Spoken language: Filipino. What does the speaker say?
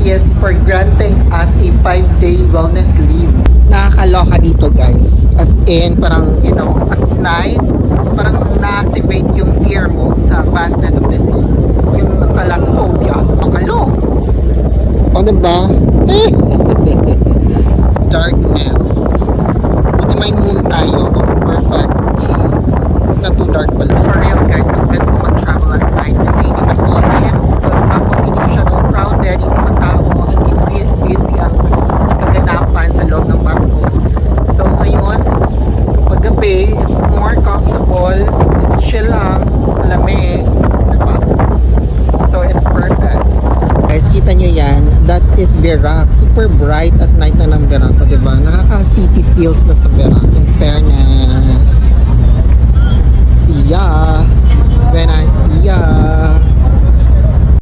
is for granting us a 5-day wellness leave. Nakakaloka dito guys. As in, parang, you know, at night, parang na-activate yung fear mo sa vastness of the sea. Yung thalassophobia. Makalo! O, diba? Darkness. Buti may moon tayo. Perfect. Not too dark pala. For real guys, mas bet ko mag-travel at night kasi hindi mainit. Tapos hindi masyadong crowded, hindi matao, hindi busy ang kaganapan sa loob ng barko. So ngayon, pag gabi, it's more comfortable, it's chill lang, malamig, diba? So it's perfect. Guys, kita nyo yan, that is Verac. Super bright at night na ng Verac, diba? Nakaka-city feels na sa Verac, in fairness.